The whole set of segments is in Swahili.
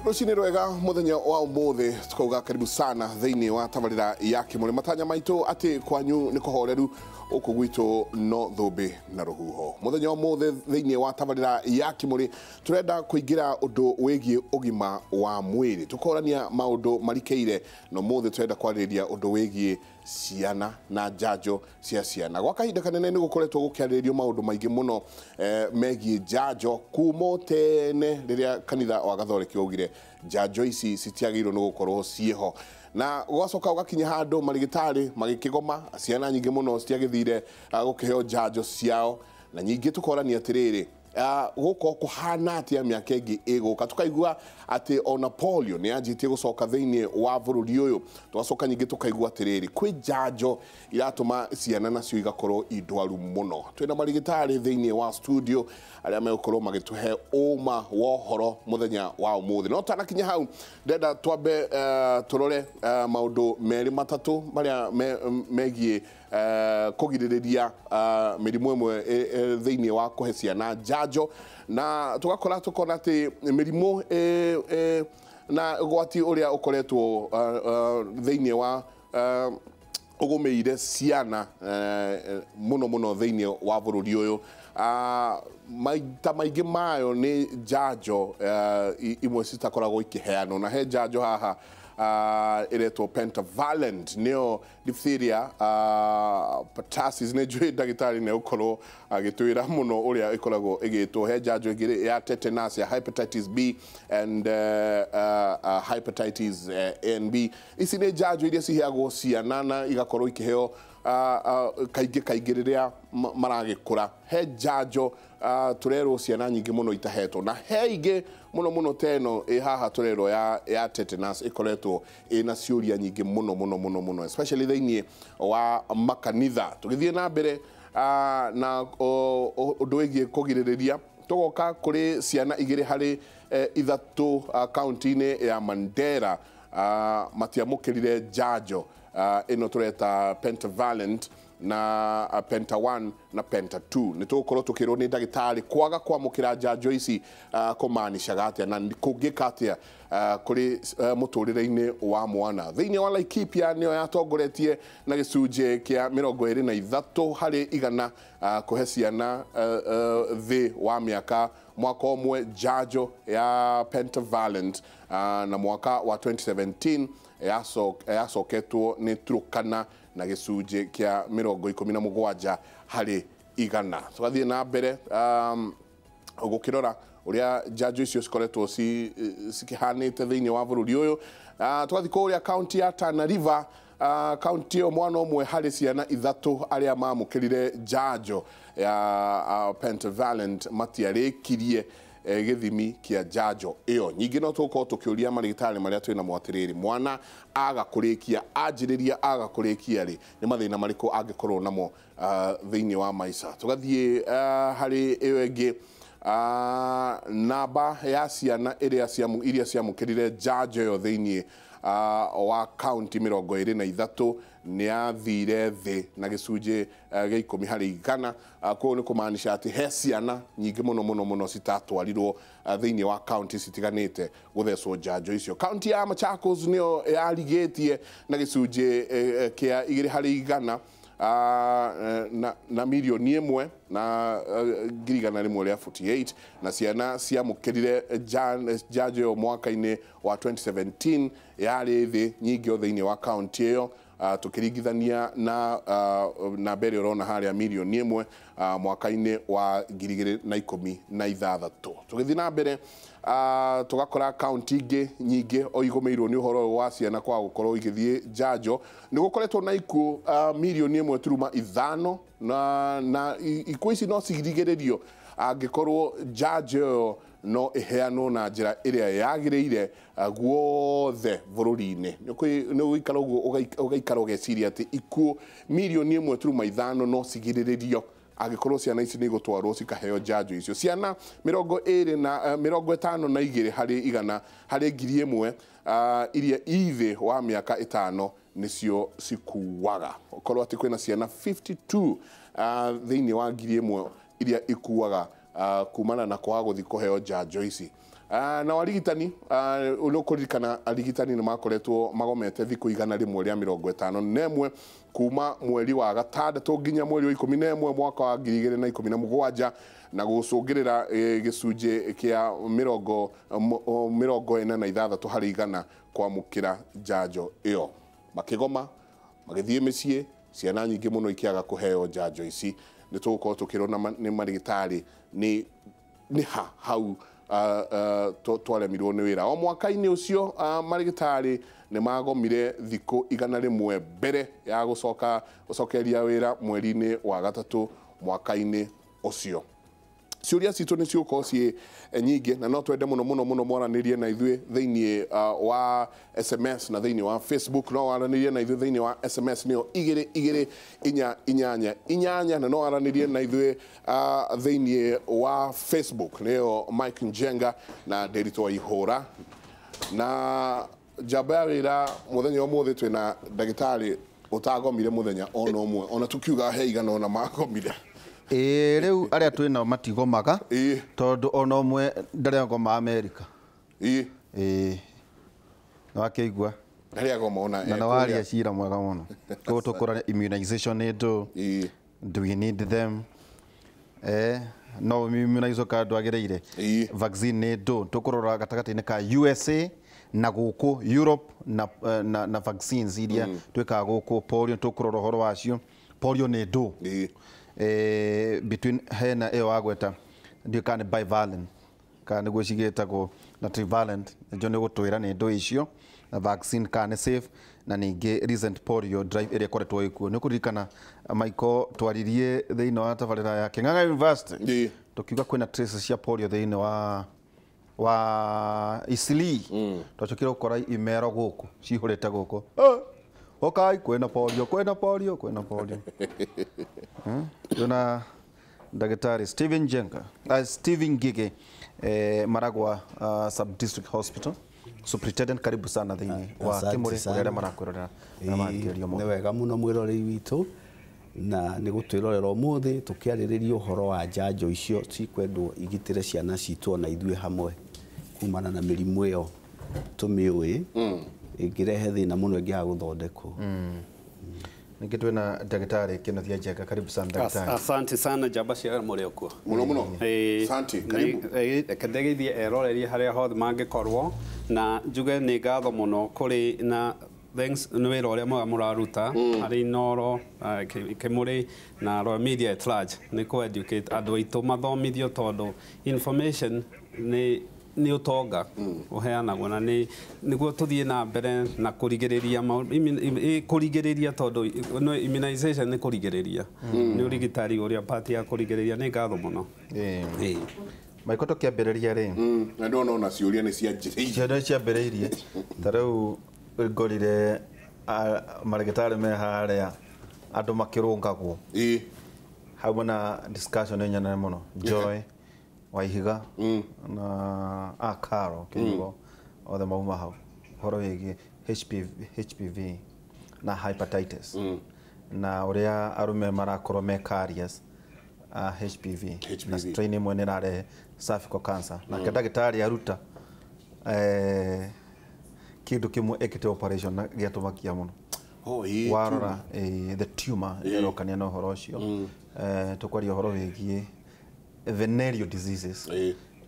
Rucini rwega muthenya wa umuthi tukauga karibu sana thiini wa tabarira ya Kimuri matanya maitu ati kwanyu ni kuhoreru uku gwitu no thumbi na ruhuho. Muthenya wa umuthi thiini wa tabarira ya Kimuri turenda kuingira undu wigie ugima wa mwiri tukorania maundu marikeire no muthi turenda kwariria undu wigie ciana na njanjo cia ciana. Gwa kahinda kanene ni gukoretwo gukiaririo maundu maingi muno megie njanjo kumo tene riria kanitha wa Gathoreki augire njanjo ici citiagirwo ni gukorwo cieho na gwacoka ugakinya handu marigitari magikigoma ciana nyingi muno citiagithire gukiheo njanjo ciao na nyingi tukorania atiriri guko kuhana atia miaka ingi iguka tukaigua ati ona polio ni anjitie gucoka thiini wa bururi uyu tugacoka nyingi tukaigua atiriri kwi njanjo iratuma ciana nacio igakorwo indwaru muno. Twina marigitari thiini wa studio aria megukorwo magituhe uma wohoro muthenya wa umuthi no tanakinya hau ndenda twambe turore maundu meri matatu maria megie kugiririria mirimu imwe thiini wa kuhe ciana njanjo na tukona ati mirimu na gwati uria ukoretwo thiini wa ugumeire ciana muno thiini wa bururi uyu maita maingi mayo ni njanjo imwe citakoragwo ikiheanwo na he njanjo haha iretwo pentavalent neo diphtheria pertussis ne jwe dagitari ne ukorwo agitwira muno uria ikoragwo igitwo he njanjo ingiri ya tetanus ya hepatitis B and hepatitis A and B. Ici ni njanjo iria ciheagwo ciana na igakorwo ikiheo kaingi riria maragikura. He njanjo turerwo ciana nyingi muno itahetwo na he ingi muno teno haha turerwo ya tetanus ikoretwo ina ciuria nyingi muno especially thiini wa makanitha. Tugithie na mbere na undu wigie kugiririria tugoka kuri ciana igiri hari ithatu county-ini ya Mandera matiamukirire njanjo ino tureta pentavalent na penta 1 na penta 2 ni tukorwo tukirwo ni ndagitari kwaga kwamukira njanjo ici kumaanishaga atia na kungika atia kuri muturire-ini wa mwana. Thiini wa Laikipia niyo yatongoretie na gicunje kia 23 hari igana kuhe ciana thi wa miaka mwaka umwe njanjo ya pentavalent na mwaka wa 2017 yacoketwo ni Turkana na gicunje kia 17 hari igana. Tugathie na mbere gukirora uria njanjo icio cikoretwo cikihanite thiini wa bururi uyu. Tugathie kuria county ya Tana River county o mwana umwe hari ciana ithatu aria mamukirire njanjo ya pentavalent matiarikirie githimi kia njanjo iyo. Nyingi no tukorwo tukiuria marigitari maria twina mwatiriri mwana agakurikia anjiriria agakurikia ri ni mathina mariku angikorwo namo thiini wa maica. Tugathie hari iyo ingi namba ya ciana iria ciamukirire njanjo yo thiini wa county 23 ni athire thi na gicunje gia 10 hari igana. Ko ni kumaanisha ati he ciana nyingi muno citatwarirwo thiini wa county citiganite guthecwo njanjo icio. County ya Machakos niyo yarigetie na gicunje kia 2 hari igana na milioni imwe na girigana rimwe ria 48 na ciana ciamukirire njanjo yo mwaka-ini wa 2017 yari thi nyingi o thiini wa county iyo tukiringithania na mbere urona haria milioni imwe mwaka-ini wa 2016. Tugithie na mbere tugakora county ingi nyingi o igumeirwo ni uhoro wa ciana kwa gukorwo igithie njanjo ni gukoretwo na ikuo milioni 1.5 na ikuo ici no cigirigiririo angikorwo njanjo no iheanwo na njira iria yagiriire guothe bururi-ini. Ni ugaikara uguo ugaikara ugeciria ati ikuo milioni 1.5 no cigiriririo agikorwo ciana ici ni gutwarwo cikaheo njanjo icio. Ciana 52 hari igana hari 1000 iria ithi wa miaka 5 nicio cikuaga. Okorwo ati kwina ciana 52 thiini wa 1000 iria ikuaga kumana na kwaga guthi kuheo njanjo ici. na warigitani ulokuririkana arigitani ni makoretwo magomete thiku igana rimwe ria 51 kuma mweri wa gatandatu nginya mweri wa 11 mwaka wa 2017 na gucungirira gicunje kia 46 hari igana kwamukira njanjo iyo makigoma magithie micie ciana nyingi muno ikiaga kuheo njanjo ici ni tugukorwo tukirona ni marigitari ni hau twaremirwo ni wira o mwaka-ini ucio marigitari ni magomire thiku igana rimwe mbere ya gucokeria wira mweri-ini wa gatatu mwaka-ini ucio ciuria citu ni ciuko cie nyingi na no twende muno moranirie na ithuĩ thĩinĩ wa SMS na thĩinĩ wa Facebook no waranirie na ithuĩ thĩinĩ wa SMS nĩo 2288 na no waranirie na ithuĩ thĩinĩ wa Facebook nĩyo Mike Njenga na Derito Ihũra na njamba ya wĩra mũthenya ũmũthĩ twĩna ndagĩtarĩ ũtagomire mũthenya ona ũmwe ona tukiuga he igana ona magomire riu aria twina matigomaga tondu ona umwe ndarengoma America wakigua ndarengoma ona na waria cira mwega muno ko tukura immunization do we need them no immunizo ka dwagireire vaccine do tukurora gatagati-ini ka USA na guku Europe na vaccines iria twika guku polio tukurora horo wacio polio ni do between hena eo agweta ndio kana bivalent kana gwicigitagwo na trivalent njo ni gutwira ni ndo icio vaccine kana safe na ningi recent polio drive area koretwo ikuo ni kuririkana Michael twaririe thiini wa tabarira ya King'ang'a University tukiuga kwina traces cia polio thiini wa Isili twachokira ukora imero guku cihurite guku okay kwena polio Tuna Daktari Steven Gige Maragwa Sub-District Hospital Superintendent karibu sana thiini wa Kimuri uria marakwirora na makirio mo. Ni wega muno mwiroreri witu na ni gutwirorera umuthi tukiaririria uhoro wa njanjo icio cikwendwo igitire ciana citu ona ithuĩ hamwe kumana na mĩrimũ ĩyo tũmĩũĩ ingirehe thina muno ingiaga guthondekwo. Ningi twina Daktari Kinothia Njenga karibu sana daktari. Asante sana jaba cia muri okuo. Muno. Asante karibu. Kadegeithie eroreri haria hothe mangikorwo na njuge ni ngatho muno kuri na thanks ni wira uria mwega muraruta hari Inooro Kimuri na Royal Media at large ni ku educate andu aitu mathomithio tondu information ni utonga uheanagwo na niguo tuthie na mbere na kurigiriria tondu immunization ni kurigiriria ni urigitari uria part ya kurigiriria ni ngatho muno Michael tukiambiriria ri na ndona ona ciuria ni ciambiriirie tarau ngorire marigitari me haria andu makirungagwo hau na discussion nyana muno Joy Waihiga na Karo kiugo othe mauma hau horo wigi HPV na hepatitis na uria arume marakorwo me carriers HPV na strain imwe ni rare cervical cancer na ndagitari aruta kindu kimwe ekite operation na giatumakia muno warora the tumor irokania no horo ucio tukwaria horo wigie venereal diseases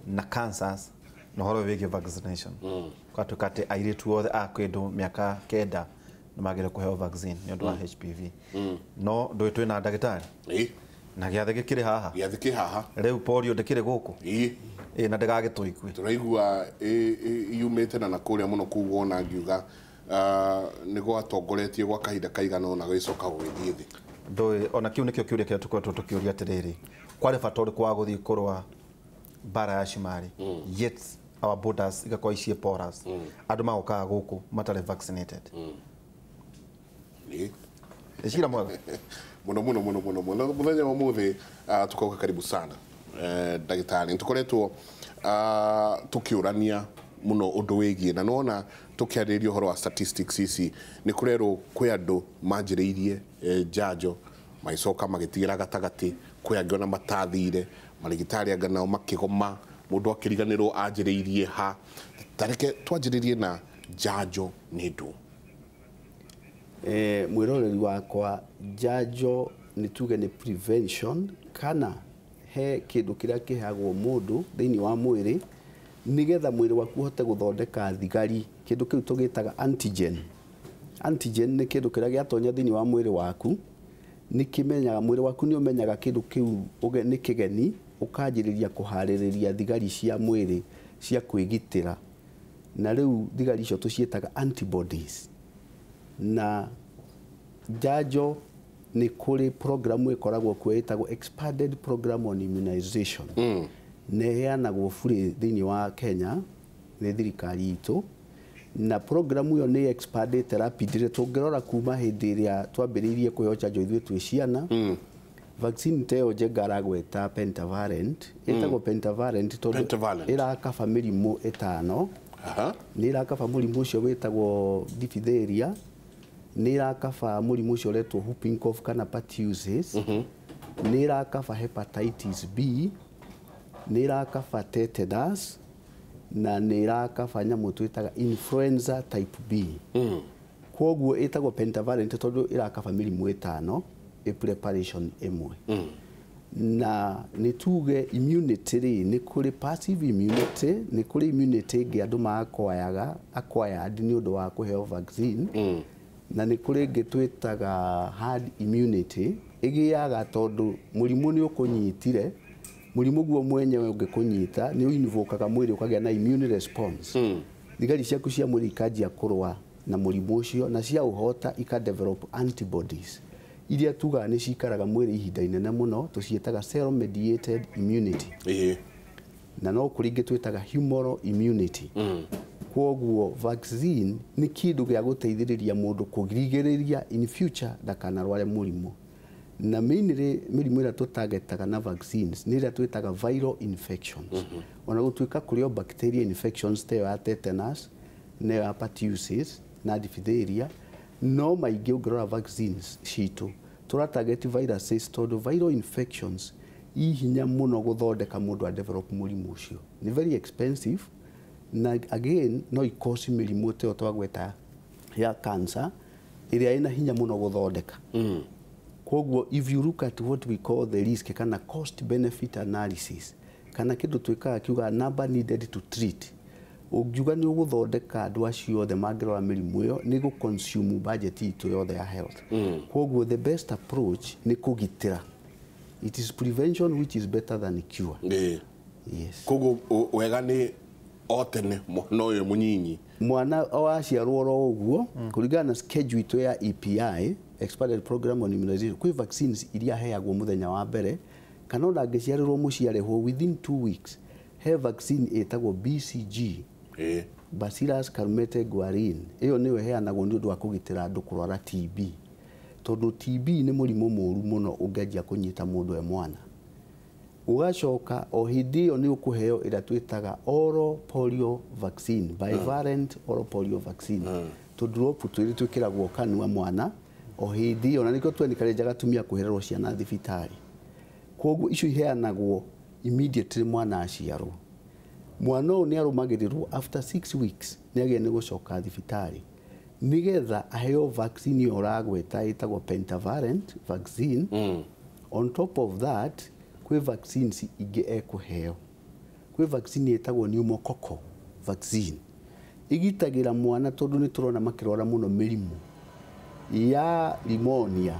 na cancers no horo wigie vaccination kwa tukate airetu othe akwendu miaka 9 na magire kuheo vaccine ni undu wa HPV no ndo twina ndagitari na giathe gikire haha riu polio ndikire guku na ndagagituikwe turaigua yumite na kuria muno kuugo na ngiuga ni gwatongoretie gwa kahinda kaigana ona gicoka gugithie thi ndoi ona kiu nikio kiuria kia tukoretwo tukiuria atiriri kwari fatori kwa guthii kurwa bara ya Shimari yet our borders igakorwo icie porous andu magokaga guku matare vaccinated eshira mwega muno muthenya wa muthi tukoka karibu sana ndagitari tukoretwo tukiurania muno undu wigie na nona tukiaririo horo wa statistics ici ni kurero kwi andu manjiriirie njanjo maicoka magitigira gatagati kwi angi ona matathire marigitari anga nao makigoma mundu akiriganirwo anjiriirie ha tareke twanjiririe na njanjo ni ndu mwiroreri wakwa njanjo ni tuge ni prevention kana he kindu kiria kihagwo mundu thiini wa mwiri nigetha mwiri waku hote guthondeka thigari kindu kiu tugitaga antigen. Antigen ni kindu kiria giatonya thiini wa mwiri waku ni kimenyaga mwiri waku ni umenyaga kindu kiu ni kigeni ukanjiriria kuhaririria thigari cia mwiri cia kwigitira na riu thigari icio tucietaga antibodies. Na njanjo ni kuri programu ikoragwo kwetagwo expanded program on immunization neheanagwo bure thiini wa Kenya ni thirikari itu na programu yo ni expanded rapidly tungirora kuma hindi iria twambiriirie kuheo njanjo ithuĩ twĩ ciana vaccine teo njengaragweta pentavalent itagwo pentavalent tondu irakaba mirimu itano ni irakaba murimu ucio witagwo diphtheria ni irakaba murimu ucio uretwo whooping cough kana pertussis ni irakaba hepatitis B ni irakaba tetanus na ni irakaba nyamu twitaga influenza type B koguo itagwo pentavalent tondu irakaba mirimu itano preparation imwe na ni tuge immunity ni kuri passive immunity ni kuri immunity ngi andu makwayaga acquired ni undu wa kuheo vaccine na ni kuri ngi twitaga herd immunity igiaga tondu murimu ni ukunyitire murimu guo mwenyewe ungikunyita ni uinvokaga mwiri ukagia na immune response thigari ciaku cia mwiri ikanjia kurwa na murimu ucio na cia uhota ikadevelop antibodies iria tuga ni cikaraga mwiri ihinda inene muno tucietaga cell mediated immunity na no kuringi twitaga humoral immunity koguo vaccine ni kindu gia guteithiriria mundu kugirigiriria in future ndakanarware murimu na mainly mirimu ira tutagetaga na vaccines ni ira twitaga viral infections ona gutwika kurio bacteria infections teo ya tetanus ne ya pertussis na diphtheria no maingi ungirora vaccines citu turatarget viruses tondu viral infections ihinya muno guthondeka mundu a develop murimu ucio ni very expensive na again no ikosi mirimu teo twagweta ya cancer iria ina hinya muno guthondeka koguo if you look at what we call the risk kana cost benefit analysis kana kindu twikaga kiuga number needed to treat ugiuga ni uguthondeka andu acio othe mangirora mirimu iyo ni gu consume budget itu yothe ya health koguo the best approach ni kugitira. It is prevention which is better than cure. Yes. Koguo wega ni otene mwana uyu munyinyi mwana waciarwo ro uguo kuringana na schedule itu ya EPI expanded program on immunization kwi vaccines iria heagwo muthenya wa mbere kana ona ngiciarirwo muciarehwo within 2 weeks he vaccine etagwo BCG Bacillus calmette guerin iyo niwe heanagwo ni undu wa kugitira andu kurwara TB tondu TB ni murimu muru muno ungeja kunyita mundu e mwana ugacoka o hindi iyo ni ukuheo ira twitaga oral polio vaccine bivalent oral polio vaccine to drop twiri twikiragwo kanua mwana o hindi iyo na niko twenikarejaga tumia kuhererwo ciana thibitari koguo icio iheanagwo immediately mwana aciarwo mwana ni arumagirirwo after 6 weeks ni agie ni gucoka thibitari nigetha aheo vaccine yo ragweta itagwo pentavalent vaccine on top of that kwi vaccines ingi ekuheo kwi vaccine itagwo pneumococcal vaccine igitagira mwana tondu ni turona makirora muno mirimu ya pneumonia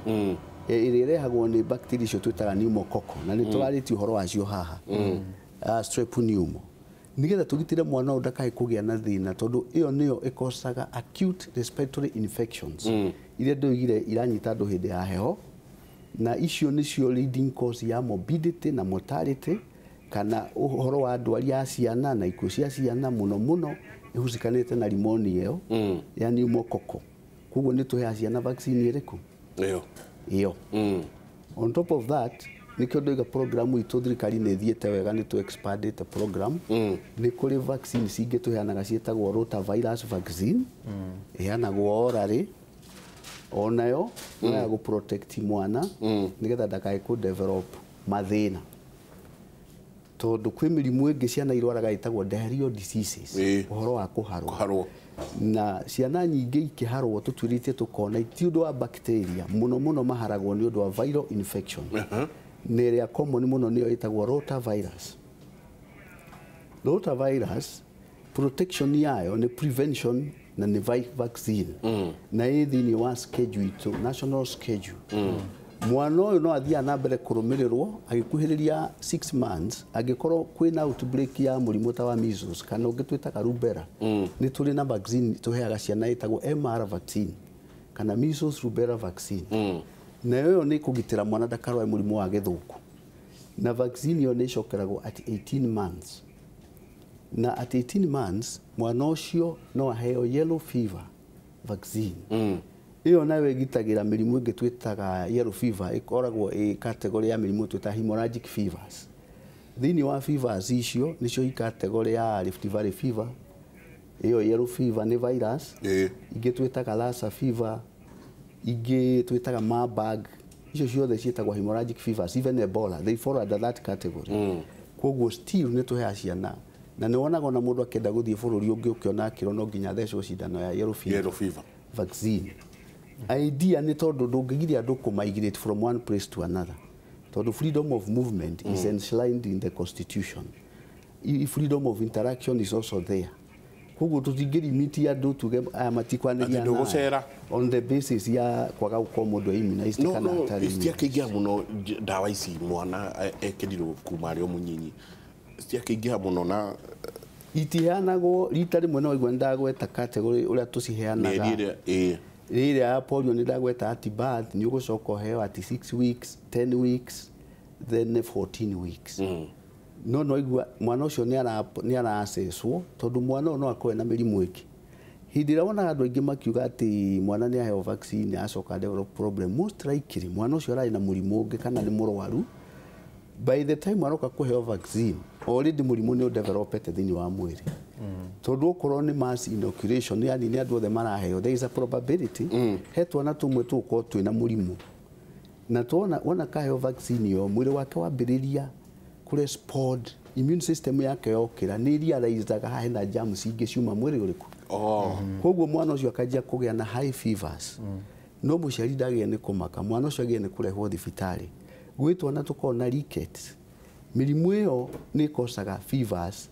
irehagwo ni bacteria icio twitaga pneumococcal na ni turariti uhoro wacio haha strep pneumo nigetha tugitire mwana udakae kugia na thina tondu iyo niyo ikosaga acute respiratory infections iria ndoigire iranyita andu hindi ya heho na icio nicio leading cause ya morbidity na mortality kana uhoro wa ndwari ya ciana na ikuo cia ciana muno muno ihusikanite na pneumonia iyo ya pneumococcal koguo ni tuhea ciana vaccine iriku iyo on top of that nikio ndoiga program itu thirikari ni thiete wega ni to expand the program ni kuri vaccines ingi tuheanaga cietagwo rotavirus vaccine iheanagwo orally onayo na go protect mwana nigetha ndakae ku develop mathina tondu kwi mirimu ingi ciana irwaraga itagwo diarrheal diseases uhoro wa kuharwo na ciana nyingi ikiharwo tutwirite tukona ti undu wa bacteria muno maharagwo ni undu wa viral infection neria common muno niyo itagwo rotavirus. Rotavirus protection yayo ni prevention na ni vaccine na thini wa schedule to national schedule mwana uyu no athia na mbere kurumirirwo agikuhiriria 6 months agikorwo kwina outbreak ya murimu ta wa measles kana ungitwitaga rubella ni tuli na vaccine tuheaga ciana itagwo MR vaccine kana measles rubella vaccine na yo ni kugitira mwana ndakarwae murimu wa githuku na vaccine yo ni cokeragwo at 18 months na at 18 months mwana ucio no aheo yellow fever vaccine iyo nawe gitagira mirimu ingi twitaga yellow fever ikoragwo category ya mirimu twita hemorrhagic fevers. Thini wa fevers icio nicio i category ya Rift Valley fever, iyo yellow fever ni virus ingi twitaga Lassa fever, ingi twitaga Marburg, icio ciothe ciitagwo hemorrhagic fevers. Even Ebola they fall under that category. Koguo still ni tuhea ciana na ni wonaga na mundu akenda guthie bururi ungi ukiona akiro no nginya thecwo cindano ya yellow fever vaccine. Idea ni tondu ndungigiria andu ku migrate from one place to another. Tondu freedom of movement is enshrined in the constitution. Freedom of interaction is also there. Koguo tutingiri miti andu tuge matikwaniria na on the basis ya kwaga uko mundu immunized kana atari. Istia kigia muno dawa ici mwana ekirirwo kuma ri omunyinyi. Istia kigia muno na itihanagwo rita rimwe no igwe ndagweta category uria tuciheanaga. Rire ya polio ni ndagweta at birth ni ugucoka heo at 6 weeks 10 weeks then 14 weeks no igwa mwana ucio ni ara assesswo tondu mwana no akoe na mirimu iki hindira wona andu aingi makiuga ati mwana ni aheo vaccine acoka develop problem most likely mwana ucio arai na murimu ungi kana ni murwaru by the time aroka kuheo vaccine already murimu ni developete thini wa mwiri tondu okorwo ni mass inoculation yani ni andu othe maraheo there is a probability hetwa na tumwe tuko twina murimu na tuona wona kaheo vaccine yo mwiri wake wambiriria kurespond immune system yake yokira ni realizaga ha hena germs ingi ciuma mwiri uriku koguo mwana ucio akajia kugia na high fevers no muciari ndagia ni kumaka mwana ucio agia ni kurehwo thibitari gwitwa na tukona rickets mirimu iyo ni kosaga fevers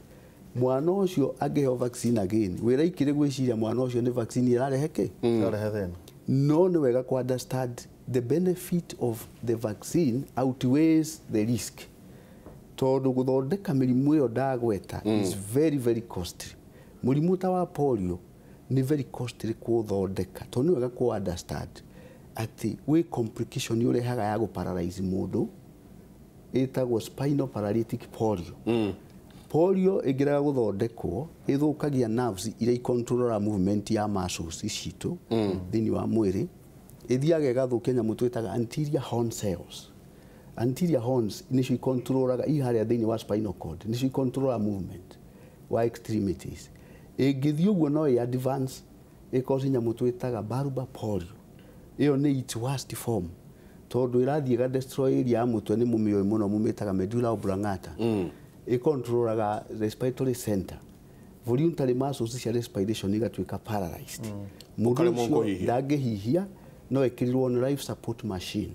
mwana ucio agiheo vaccine again wira ikire gwiciria mwana ucio ni vaccine irarehe ki irarehe thena no ni wega ku understand the benefit of the vaccine outweighs the risk tondu guthondeka mirimu iyo ndagweta is very costly. Murimu ta wa polio ni very costly kuthondeka tondu ni wega ku understand ati we complication urehaga ya gu paralyze mundu itagwo spinal paralytic polio polio igiraga guthondekwo ithukagia nerves iria icontrolora movement ya muscles icitu thini wa mwiri ithiaga igathukia nyamu twitaga anterior horn cells. Anterior horns nicio icontrolaga iharia thini wa spinal cord nicio icontrolora movement wa extremities. Ingithio guo no i advance ikosi nyamu twitaga bulbar polio. Iyo ni its worst form tondu irathie ga destroy area ya mutwe ni mumio muno mumitaga medulla oblongata icontrolaga respiratory center voluntary muscles cia respiration igatuika paralyzed mundu ndangihihia no ekirirwo on life support machine.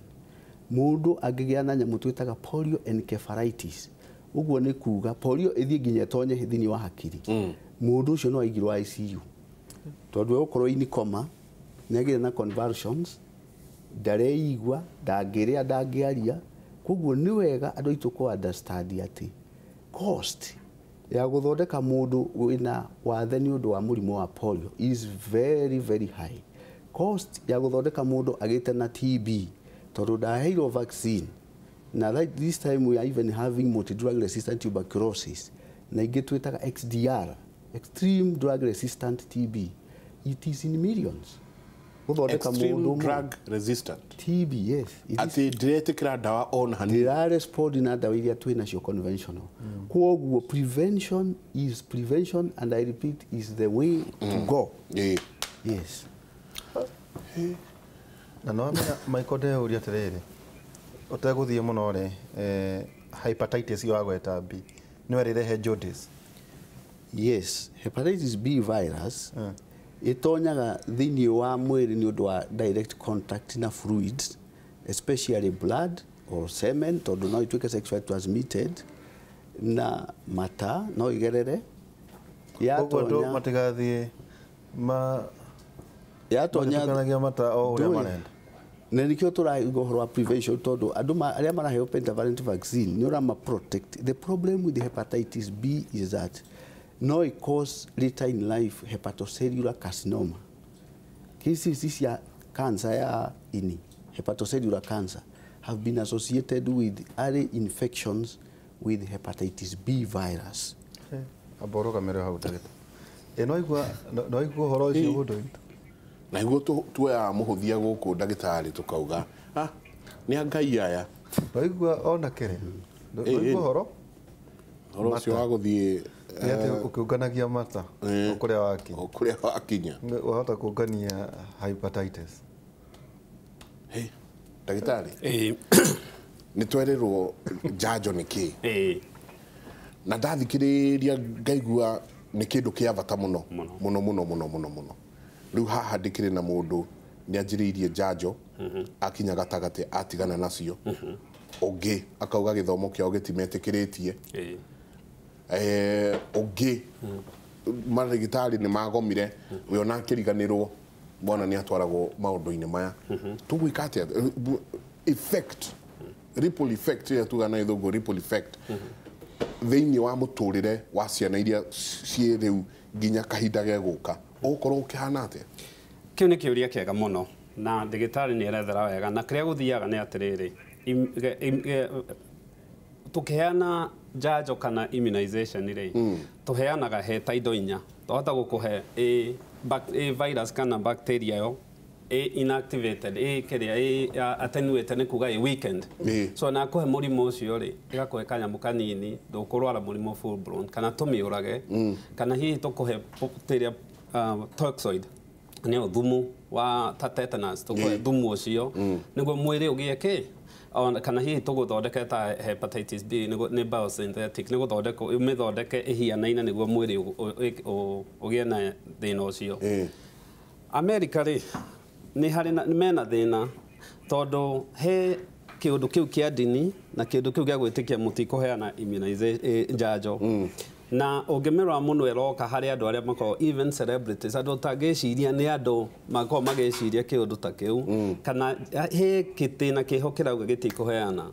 Mundu agigia na nyamu twitaga polio encephalitis uguo ni kuga polio ithie nginya tonye thini wa hakiri mundu ucio no aigirwo ICU tondu ukorwo ini coma negire na convulsions ndareigwa ndangiria ndangiaria koguo ni wega andu aitu ku understand ati cost ya guthondeka mundu wina wathe ni undu wa murimu wa polio is very high. Cost ya guthondeka mundu agite na TB tondu ndaheirwo vaccine na this time we are even having multi drug resistant tuberculosis na ingi twitaga XDR extreme drug resistant TB it is in millions. Extreme drug resistant TB yes ati diretikira dawa on hand dira respond na dawa iria twina cio conventional koguo prevention is prevention and I repeat is the way to go. Yes na no Michael de uria tiriri uteguthie muno ri hepatitis yo agweta B nĩwe rĩrehe jaundice. Yes, hepatitis B virus itonyaga thĩinĩ wa mwĩrĩ nĩ ũndũ wa direct contact na fluids, especially blood or semen, tondũ no ituĩke sexually transmitted, na mata no igerere yatonya matigathiĩ yatonya mata o ũrĩa marenda. Na nikio tũrauga ũhoro wa prevention tondũ andũ arĩa maraheo pentavalent vaccine nĩ ũrama protect. The problem with hepatitis B is that no it cause later in life hepatocellular carcinoma. Cases cia cancer ya ini, hepatocellular cancer, have been associated with early infections with hepatitis B virus. Aboro kamera hau tageta. No igua horo ũcio mũndũ witũ. Na iguo tuoya mũhũthia gũkũ ndagĩtarĩ tukauga nĩ Ngai aya. No igua ona kere. No igua horo ũcio wa gũthiĩ ũkĩũnganagia mata kũrĩa wakinya wahota kũngania hepatitis. Ndagĩtarĩ nĩ twerĩrwo njanjo nĩ kĩĩ, na ndathikĩrĩria ngaigua nĩ kĩndũ kĩa bata mũno mũno. Rĩu haha ndĩkĩrĩ na mũndũ nĩ anjĩrĩirie njanjo akinya gatagatĩ atigana nacio, ũngĩ akauga gĩthomo kĩao gĩtimetĩkĩrĩtie, ũngĩ marigitari nĩ magomire, we ona akĩriganĩrwo bona nĩ atwaragwo maũndũ-inĩ maya. Tũgwĩka atĩa effect, ripple effect ĩrĩa tuga na ithũngũ, ripple effect thĩinĩ wa mũtũrĩre wa ciana iria ciĩ rĩu nginya kahinda gegũka ũgũkorwo ũkĩhana atĩa? Kĩu nĩ kĩũria kĩega mũno na ndagĩtarĩ nĩ erethera wega, na kĩrĩa gũthiaga nĩ atĩrĩrĩ, tũkĩheana njanjo kana immunization rĩ, tũheanaga he ta indo inya. Twahota gũkũhe a virus kana bacteria yo inactivated, kĩrĩa attenuated nĩ kuga weakened. So na kũhe mũrimũ ũcio rĩ, ĩgakũhe kanyamũ kanini ndũkũrwara mũrimũ full blown, kana tũmĩũrage, kana hihi tũkũhe bacteria toxoid, nĩyo thumu wa tetanus, tũkũhe thumu ũcio nĩguo mwĩrĩ ũgĩe kĩ, kana hihi tũgũthondeke ta hepatitis B nĩ biosynthetic, nĩ gũthondeka ũmĩthondeke ĩhianaine nĩguo mwĩrĩ ũgĩe na thĩna ũcio. America rĩ nĩ mena thĩna tondũ he kĩũndũ kĩu kĩa ndini na kĩũndũ kĩu gĩa gwĩtĩkia mũtikũheana immunization njanjo, na ũngĩmĩrora mũno ĩroka harĩ andũ arĩa makoragwo even celebrities, andũ tangĩciria nĩ andũ makoragwo magĩciria kĩũndũ ta kĩu, kana he gĩtĩna kĩho kĩrauga gĩtikũheana.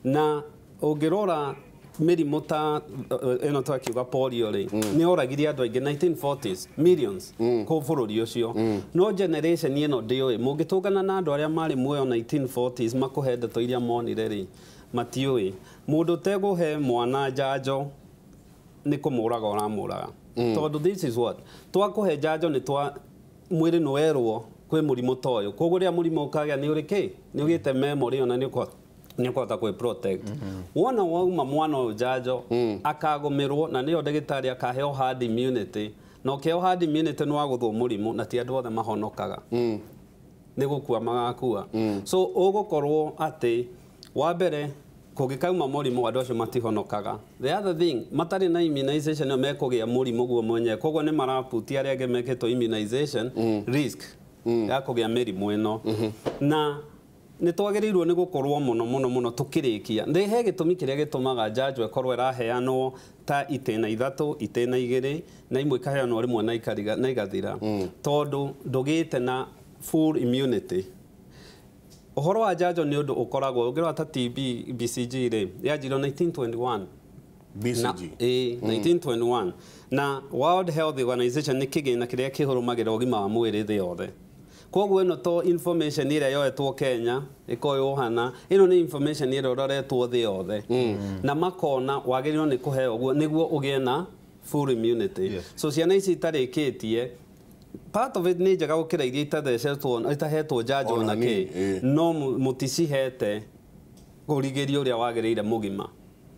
Na ũngĩrora mĩrimũ ta ĩno twakiuga polio rĩ, nĩ oragirie andũ aingĩ 1940s millions kũ bũrũri ũcio. No generation ĩno ndĩũĩ, mũngĩtũngana na andũ arĩa marĩ muoyo 1940s makũhe ndeto iria monire rĩ, matiũĩ. Mũndũ tegũhe mwana njanjo nĩ kũmũraga ũramũraga. Tondũ this is what, twakũhe njanjo nĩ mwĩrĩ nĩ werwo kwĩ mũrimũ ta ũyũ, koguo rĩrĩa mũrimũ ũkagĩa nĩ ũrĩ kĩ, nĩ ũgĩte memory ona nĩ ũkũhota kwĩ protect. Wona wauma mwana ũyũ njanjo akagũmĩrwo, na nĩyo ndagĩtarĩ akaheo herd immunity, na ũkĩheo herd immunity nĩ wagũthwo mũrimũ, na ti andũ othe mahonokaga, nĩ gũkua magakua. So ũgũkorwo atĩ wa mbere kũngĩkauma mũrimũ andũ acio matihonokaga. The other thing, matarĩ na immunization no mekũgĩa mũrimũ guo mwenyewe, koguo nĩ maraputia arĩa angĩ mekĩtwo immunization risk ya kũgĩa mĩrimũ ĩno. Na nĩ twagĩrĩirwo nĩ gũkorwo mũno tũkĩrĩkia. He gĩtũmi kĩrĩa gĩtũmaga njanjo ĩkorwo ĩraheanwo ta itĩna ithatũ, itĩna igĩrĩ, na imwe ikaheanwo rĩmwe na igathira, tondũ ndũgĩte na full immunity. Ũhoro wa njanjo nĩ ũndũ ũkoragwo ũngĩrora ta TB BCG rĩ, yanjirwo 1921. BCG 1921. Na World Health Organization nĩ kĩgĩna kĩrĩa kĩhũrũmagĩra ũgima wa mwĩrĩ thĩ yothe. Koguo ĩno to information ĩrĩa yoetwo Kenya ĩkoywo hana, ĩno nĩ information ĩrĩa ũroretwo thĩ yothe, na makona wagĩrĩirwo nĩ kũheo ũguo nĩguo ũgĩe na full immunity. So ciana ici itarĩkĩtie, part of it nĩ njega gũkĩra iria itahetwo njanjo na kĩ, no mũticihete kũrigĩria ũrĩa wagĩrĩire mũgima.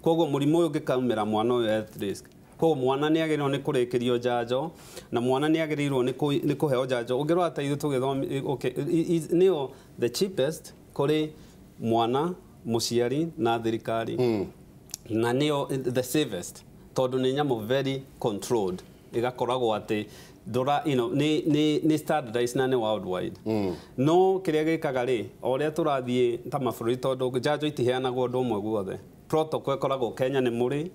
Koguo mũrimũ ũyũ ũngĩkaumĩra mwana ũyũ at risk. Koguo mwana nĩ agĩrĩirwo nĩ kũrĩkĩrio njanjo, na mwana nĩ agĩrĩirwo nĩ kũheo njanjo. Ũngĩrora ta ithuĩ tũgĩthoma nĩyo the cheapest kũrĩ mwana, mũciari na thirikari, na nĩyo the safest. tondu nĩ nyamũ very controlled igakoragwo atĩ ndora ni standardized na ni worldwide no kĩrĩa gĩkaga rĩ o ũrĩa tũrathiĩ ta mabũrũri tondũ njanjo itiheanagwo ũndũ ũmwe guothe protocol ĩkoragwo Kenya nĩ mũrĩ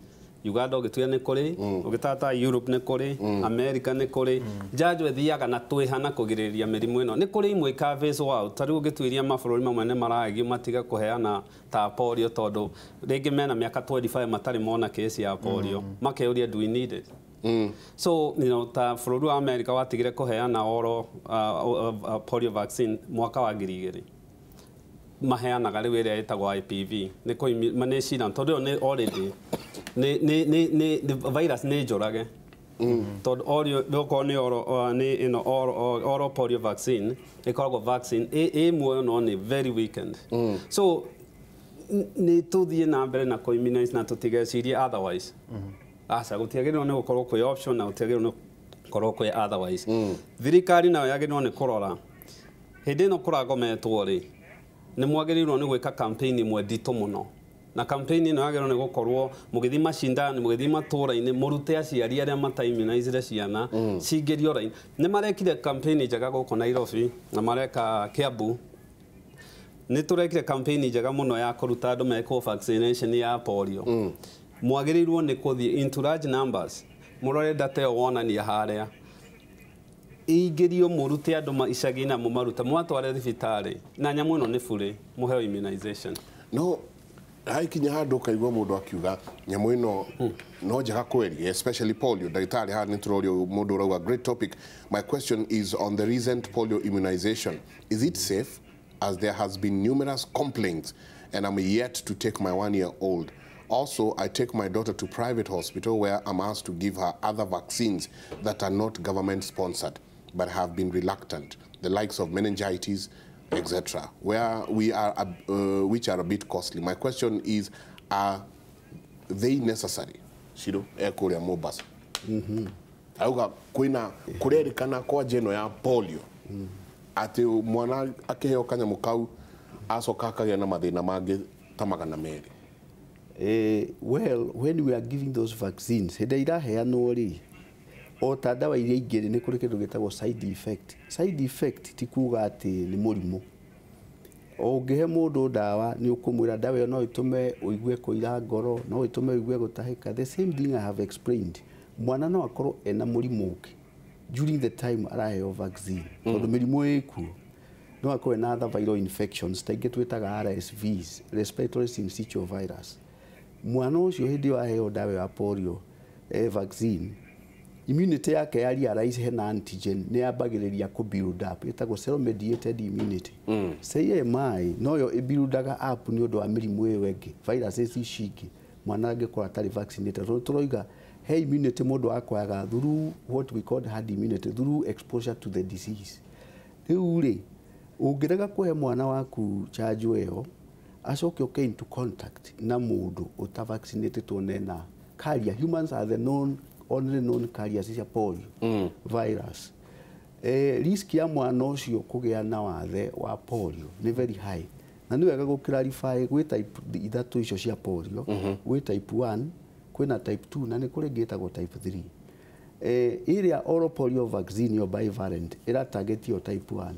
Uganda ũgĩtuya nĩ kũrĩ ũgĩtata Europe nĩ kũrĩ America nĩ kũrĩ njanjo ĩthiaga na twĩhana kũgirĩrĩria mĩrimũ ĩno nĩ kũrĩ imwe ka phase out tarĩ ũgĩtuĩria mabũrũri mamwe nĩ maragio matiga kũheana ta polio tondũ rĩngĩ mena mĩaka 25 matarĩ mona case ya polio makeuria do we need it so ta bũrũri wa America watigire kũheana oro polio vaccine mwaka wa 2000 maheanaga rĩu ĩrĩa ĩtagwo IPV nĩ kũmana tondũ nĩ already ni virus nĩ njũrage tondũ okorwo nĩ oral polio vaccine ĩkoragwo vaccine ĩmwe no nĩ very weakened so nĩ tũthiĩ na mbere na kũ-immunize na tũtigecirie otherwise aca gũtiagĩrĩirwo nĩ gũkorwo kwĩ option na gũtiagĩrĩirwo nĩ gũkorwo kwĩ otherwise thirikari nayo yagĩrĩirwo nĩ kũrora hĩndĩ ĩno kũragometwo rĩ nĩ mwagĩrĩirwo nĩ gwĩka campaign imwe nditũ mũno na campaign ĩno yagĩrĩirwo nĩ gũkorwo mũgĩthiĩ macindani mũgĩthiĩ matũũra-inĩ mũrute aciari arĩa mata-immunizire ciana cingĩrio raini nĩ marekire campaign njega gũkũ Nairobi na mareka Kiambu nĩ tũrekire campaign njega mũno ya kũruta andũ mekwo vaccination ya polio mwagĩrĩirwo nĩ kũthiĩ into large numbers mũrore data ĩyo wonania harĩa ingĩrio mũrute andũ icagi na mũmaruta mwatware thibitarĩ na nyamũ ĩno nĩ bure mũheo immunization no haikinya handũ kaigua mũndũ akiuga nyamũ ĩno no njega kweli especially polio ndagĩtarĩ haha nĩ tũrorio mũndũ ũrauga great topic my question is on the recent polio immunization is it safe as there has been numerous complaints and I'm yet to take my 1-year-old. Also, I take my daughter to private hospital where I'm asked to give her other vaccines that are not government sponsored but have been reluctant, the likes of meningitis, etc., which are a bit costly. My question is, are they necessary? Shido, ekuria Mombasa. Auga kwina kurerikana kwa jeno ya polio. Ati mwana akiheo kanyamũ kau acoka akagĩa na mathĩna mangĩ ta magana merĩ. Well, when we are giving those vaccines, hĩndĩ iraheanwo rĩ o ta ndawa iria ingĩ nĩ kũrĩ kĩndũ gĩtagwo side effect. Side effect ti kuga atĩ nĩ mũrimũ. Ũngĩhe mũndũ ndawa nĩ ũkũmwĩra ndawa ĩyo no ĩtũme ũigue kũira ngoro, no ĩtũme ũigue gũtahĩka. The same thing I have explained. Mwana no akorwo ena mũrimũ ũngĩ during the time araheo vaccine. Tondũ mĩrimũ ĩkuo no akorwo na other viral infections ta ingĩ twĩtaga RSVs, respiratory syncytial virus. Mwana ũcio hĩndĩ ĩyo aheo ndawa ya polio vaccine, immunity yake ya realize hena antigen nĩ yambagĩrĩria kũ build up ĩtagwo cell mediated immunity. CMI no yo ĩbuildaga up nĩ ũndũ wa mĩrimũ ĩyo ĩngĩ viruses ici ingĩ mwana angĩkorwo atarĩ vaccinated. Tũroiga he immunity mũndũ akwaga through what we call herd immunity, through exposure to the disease. Rĩu rĩ ũngĩrega kũhe mwana waku chanjo ĩyo acoke okay into contact na mũndũ ũta vaccinated na carrier. Humans are the only known carriers cia polio virus. Risk ya mwana ũcio kũgĩa na wathe wa polio nĩ very high. Na nĩ wega gũ-clarify gwĩ type ithatũ icio cia polio, gwĩ type 1, kwĩna type 2 na nĩ kũrĩ ĩngĩ ĩtagwo type 3. Ĩrĩa oral polio vaccine yo bivalent ĩra target yo type 1.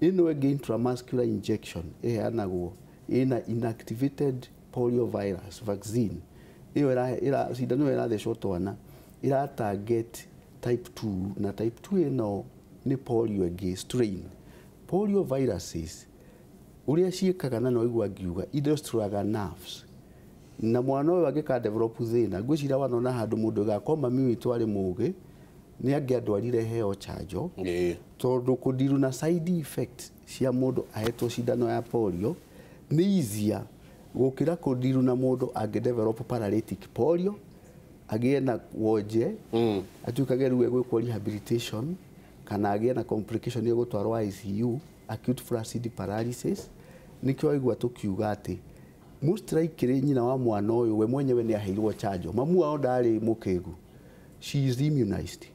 Ĩno ĩngĩ intramuscular injection ĩheanagwo ĩna inactivated polio virus vaccine. Ĩyo cindano ĩyo ĩrathecwo twana ĩra target type 2 na type 2 ĩno nĩ polio ĩngĩ strain. Polio viruses ũrĩa ciĩkaga na no igua ngiuga idestroyaga nerves. Na mwana ũyũ angĩka develop thĩna ngwĩciria wanona handũ mũndũ gakorwo mami witũ arĩ mũgĩ nĩ angĩandwarire heo chanjo tondũ kũndiru na side effect cia mũndũ ahetwo cindano ya polio nĩ easier gũkĩra kũndiru na mũndũ angĩdevelop paralytic polio agĩe na wonje atuĩkage rĩu egwĩkwo rehabilitation kana agĩe na complication ya gũtwarwo ICU, acute flaccid paralysis. Nĩkĩo waigua tũkiuga atĩ most likely nyina wa mwana ũyũ we mwenyewe nĩ aheirwo chanjo, mamu wao ndarĩ mũkĩgu, she is immunized.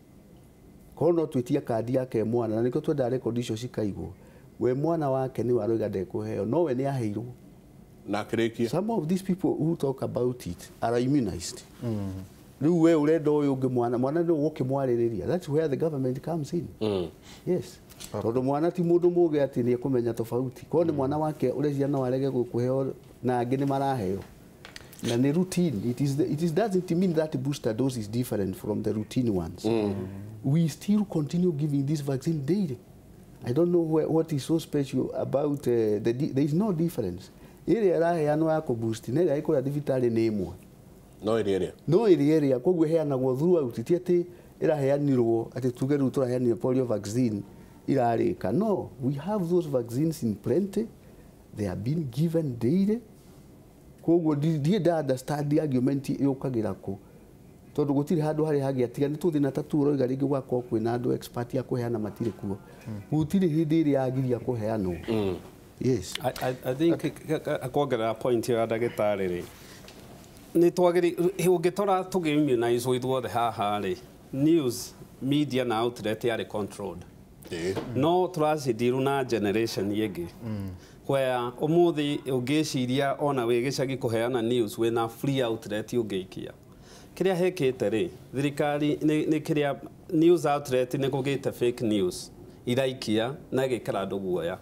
Korwo no twĩtia kandi yake mwana na nĩkĩo twenda record icio cikaigwo, we mwana wake nĩ waroiga ndekũheo no we nĩ aheirwo. Na kĩrĩkia some of these people who talk about it are immunized. riu we urenda uyu ungi mwana ndio gukimwaririria. That's where the government comes in. Yes. Tondu mwana ti mundu muge ati ni kumenya tofauti. Ko ni mwana wake ule ciana warege kuheo na angi ni maraheo. Na ni routine. It doesn't mean that booster dose is different from the routine ones. We still continue giving this vaccine daily. I don't know what is so special about there is no difference. Ile araheanwo ya kuboost na ile iko ya thibitari ni imwe. No area koguo heanagwo throughout ti ati iraheanirwo ati tuge ru turaheanire polio vaccine irarika. No, we have those vaccines in plenty. They are being given daily. Koguo die understand the argument yukagira ko tondu gutiri handu hari hagi atiga ni tuthi na tatu roiga ringi gwakwo kwina andu expert ya kuheana matire kuo gutiri hindi iri agiria kuheanwo. Yes, I think akwongerera point ya ndagitari ri ni twagiri ungitora tugi immunize with what haha ri news media na outlet are controlled. No turacidiru na generation yegi where umuthi ungiciria ona we gicagi kuheana news wina free outlet ungiikia kiria hekete ri thirikari ni kiria news outlet ni kugite fake news iraikia na gikara andu guoya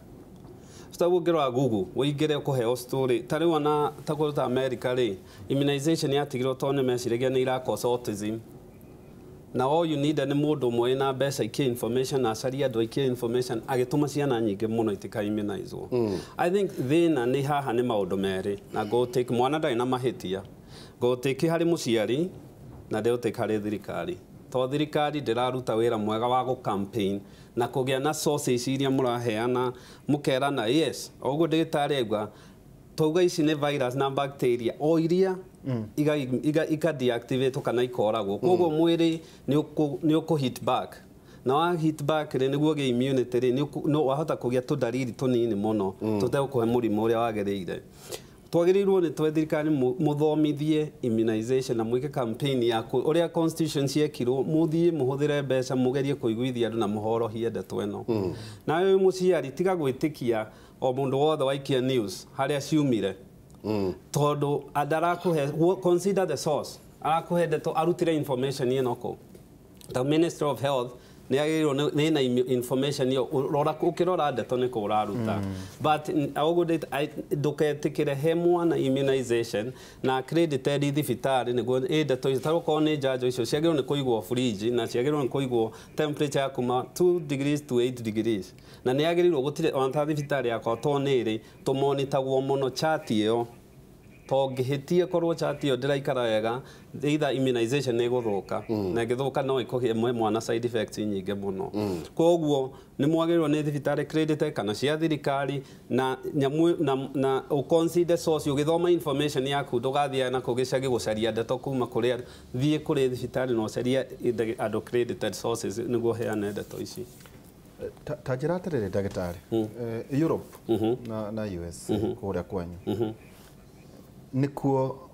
stawu ngirwa Google uingire kuheo story tari wana takuruta America ri immunization yatigirwo tone meciragia ni irakosa autism. Now all you need ni mundu mwe na besa iki information na sharia do iki information agituma ciana nyingi muno itika immunizwo. I think thina ni haha ni maundu meri na go take mwana dai na mahitia go take hari muciari na deo take hari thirikari to thirikari ndiraruta wira mwega wa go campaign na kugia na sources iria muraheana mukerana yes oguo ndagitari aigua tauga ici ni virus na bacteria o iria iga deactivate kana ikoragwo koguo mwiri ni uku hit back na wa hit back ri niguo ge immunity ri no wahota kugia tu dalili tunini muno tutekuhe murimu uria wagereire. Twagirirwo ni twethirikani muthomithie immunization na mwike campaign ya uria constitution ciekirwo muthie muhuthire mbeca mugerie kuiguithia andu na muhorohie ndeto eno na we muciari tiga gwitikia o mundu wothe waikia news haria ciumire tondu adarakuhe consider the source arakuhe ndeto arutire information yenoko the Ministry of Health ni agirwo ni na information yo rora ukirora ndeto ni ko uraruta but augudate nduketikire he mwana immunization na accredited thibitari niguo ndeto itaruko ni njanjo icio ciagirwo ni kuigwo fridge na ciagirwo ni kuigwo temperature kuma 2 degrees to 8 degrees na ni agirwo gutire ona thibitari yakwa toniri tumonitagwo muno chat iyo to ngihitie korwo chat iyo ndiraikara wega either immunization ni guthuka na ngithuka no ikohie mwana side effects nyingi muno koguo ni mwagirwo ni thibitari credit kana cia thirikari na nyamu na consider source ugithoma information yaku ndugathia na kugicagi gucaria ndeto kuma kuria thie kuri thibitari no caria andu credited sources niguo heane ndeto ici ta njira atiriri ndagitari Europe na US kuria kwanyu nikuo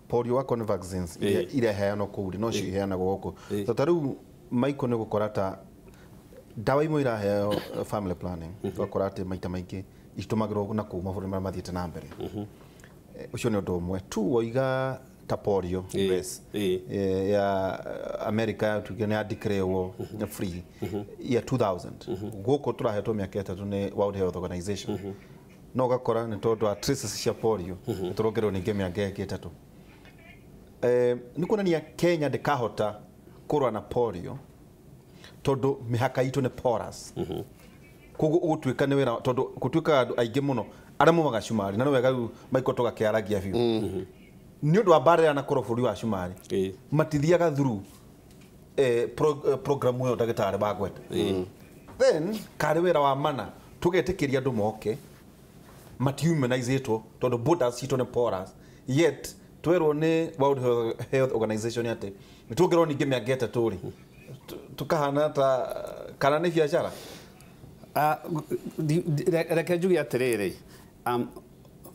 polio wako ni vaccines ile heano kuri no ci heana goku ta riu maiko ni gukora ta dawa imwe iraheo family planning gukora ati maita maingi itumagirwo na ku maburi mathiete na mbere ucio ni undu umwe tu oiga ta polio yes ya America tuge ni declarewo free ya 2000 goko turahetwo miaka 3 ni World Health Organization no gakora ni tondu a traces cia polio turongerwo ninge miaka 3 ni kuonania Kenya ndikahota kurwa na polio tondu mihaka itu ni porous koguo gutwika ni wira tondu gutwika andu aingi muno aria mumaga cumari na no wega maiko toga kiaragia biu ni undu wa barrier na korofuri wa cumari matithiaga through program yo ndagitari bagweta then kari wira wa mana tugetikiria andu moke matiumenizeto tondu borders cito ni porous yet twerwo ni World Health Organization ate nitugirwo ninge miaka 3 tukahana ta kana ni biashara reke njuge atiriri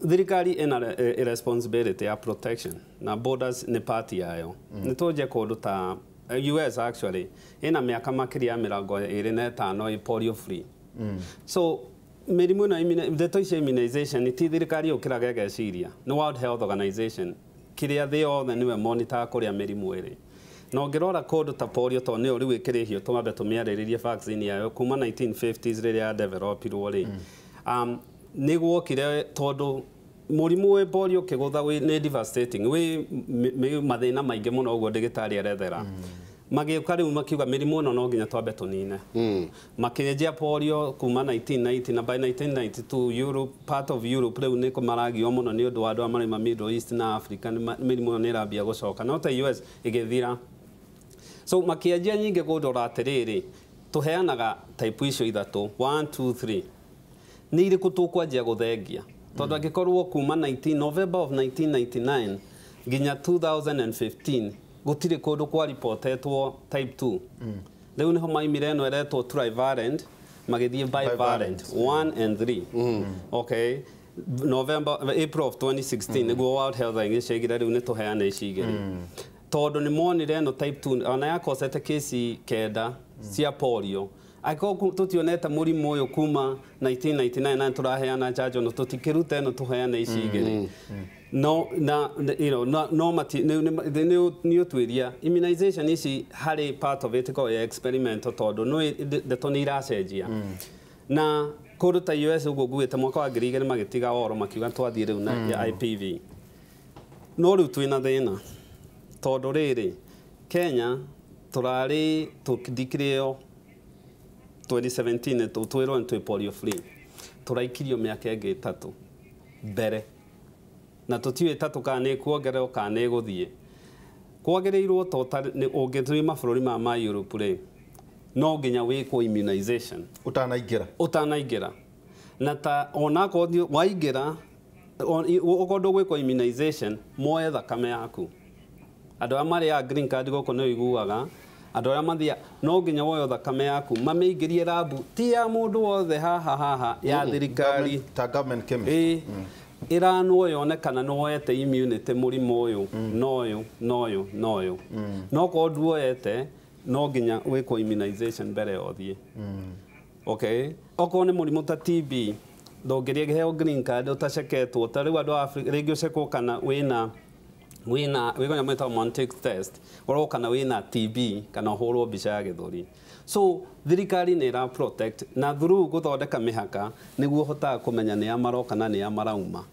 thirikari ina responsibility ya protection na borders ni part yayo nituje kundu ta US actually ina miaka makiria 25 i polio free so merimu na ndeto cia immunization ti thirikari ukiraga geciria no World Health Organization kiria thĩ yothe niwe monitor kũrĩa mĩrimũ ĩrĩ na ũngĩrora kũndũ ta polio to nĩyo rĩu ĩkĩrĩhio twambe tũmĩarĩrĩrie vaccine yayo kuma 1950s rĩrĩa ya developirwo rĩ nĩ guokire tondũ mũrimũ wa polio kĩgũtha nĩ devastating wĩ mathĩna maingĩ mũno ũguo ndagĩtarĩ arethera magĩũka rĩu makiuga mĩrimũ ĩno no nginya twambe tũnine makĩnjia polio kuma 1990 na by 1992 Europe part of Europe rĩu nĩ maragio mũno nĩ ũndũ wa andũ arĩa marĩ Middle East na Africa mĩrimũ ĩyo nĩ ĩrambia gũcoka no ta US ĩgĩthira so makĩanjia nyingĩ gũndora atĩrĩrĩ tũheanaga type icio ithatũ 1 2 3 nĩ irĩkũ tũkwanjia gũthengia tondũ angĩkorwo kuma November of 1999 nginya 2015 gũtirĩ kũndũ kwa reportetwo type 2 rĩu nĩho maimire ĩno ĩretwo trivalent magĩthiĩ bivalent 1 and 3 okay April of 2016 nĩguo World Health ĩgĩcegire rĩu nĩ tũheane ici igĩrĩ tondũ nĩ monire ĩno type 2 ona yakosete kesi kenda cia polio Ako tutionete mũrimũ ũyũ kuma 1999 na tũraheana njanjo no tũtikĩruta ĩno tũheane ici igĩrĩ no na you know no mati nĩ ũtwĩria immunization ici harĩ part of it ko experimental tondũ no ndeto nĩ iracenjia na kũndũ ta US ũguo nguĩte mwaka wa 2000 magĩtiga oro makiuga twathiĩ rĩu na IPV no rĩu twĩna thĩna tondũ rĩrĩ Kenya tũrarĩ tũkidikirĩo 2017 twĩrwo nĩ polio free tũraikirio mĩaka ĩngĩ 3 mbere na tũtiũĩ ĩtatũ kana nĩ kuongererwo kana nĩ gũthiĩ kwagĩrĩirwo ũngĩthiĩ mabũrũri ma Europe rĩ no nginya wĩkwo immunization ũtanaingĩra na ta onakorwo waingĩra ũkorwo gwĩkwo immunization moe thakame yaku andũ arĩa marĩ green card gũkũ nĩ iguaga andũ arĩa mathia no nginya woyo thakame yaku mamĩingĩrie labu ti ya mũndũ wothe haha ya thirikari ta government chemist iranwo yonekana no woete immunity mũrimũ ũyũ no ũyũ no ko nduoete no nginya wĩkwo immunization mbere yothiĩ okay okorwo nĩ mũrimũ ta TB ndũngĩrĩheo green card ũtaceketwo ta rĩu andũ a Africa rĩngĩ ũcekwo kana wĩna we're going to Montex test or kana wina TB kana horo mbica ya gĩthũri so thirikari nĩ ĩra protect na through gũthondeka mĩhaka nĩguo hotaga kũmenya nĩ amaroka na nĩ amarauma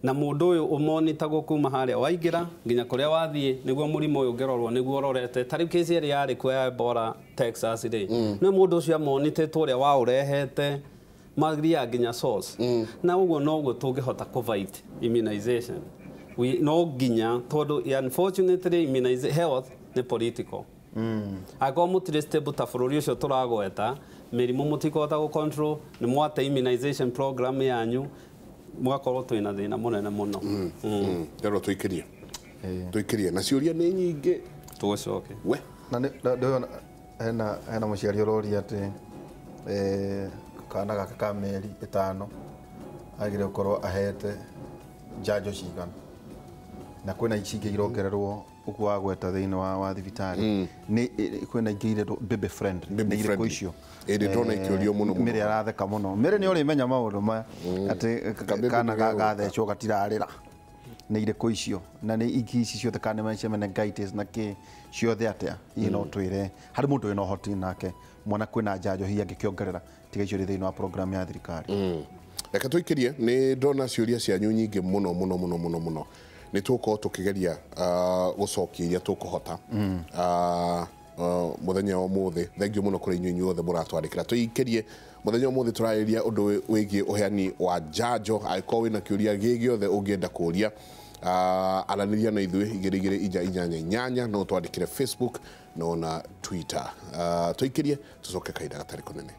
na mũndũ ũyũ ũmonitagwo kuma harĩa waingĩra nginya kũrĩa wathiĩ nĩguo mũrimũ ũyũ ũngĩrorwo nĩguo ũrorete tarĩ kesi ĩrĩa yarĩ kwa ya Ebola Texas rĩ nĩ mũndũ ũcio amonitetwo ũrĩa waũrehete magria nginya source na ũguo noguo tũngĩhota kũfight immunization we no nginya tondũ unfortunately immunization health nĩ political ako mũtirĩ stable ta bũrũri ũcio tũragweta mĩrimũ mũtikota gũ control nĩ mwate immunization program yanyu mwakorwo twĩna thĩna mũnene mũno ndero tũikĩrie na ciũria nĩ nyingĩ tũcoke we na ndio hena mũciari ũroria atĩ kana gaka ka mĩeri 5 agire gũkorwo ahete njanjo cigana na kwena ici ingĩ irongererwo ũguo wa gweta thĩinĩ wa thibitarĩ nĩ kwena ingĩ iretwo baby friend nĩ irĩkũ icio ndona ikĩũrio mũno mĩrĩ aratheka mũno mĩrĩ nĩ ũrĩmenya maũndũ maya atĩ kana gathecwo gatirarĩra nĩ irĩkũ icio na nĩ ingĩ ici ciothe kana nĩ meningitis na kĩ ciothe atĩa no twĩre harĩ mũndũ wĩna ũhoti nake mwana kwĩna njanjo hihi angĩkĩongerera tiga icio thĩinĩ wa program ya thirikari reke tũikĩrie nĩ ndona ciũria cianyu nyingĩ mũno nĩ tũkorwo tũkĩgeria gũcokia iria tũkũhota mũthenya wa ũmũthĩ thengiũ mũno kũrĩ inyuĩ othe mũratwandĩkĩra tũikĩrie mũthenya wa ũmũthĩ tũrarĩrĩria ũndũ wĩgiĩ ũheani wa njanjo angĩkorwo wĩna kĩũria gĩothe ũngĩenda kũũria aranĩria na ithuĩ 2288 no twandĩkĩre Facebook no na Twitter tũikĩrie tũcoke kahinda gatarĩ kũnene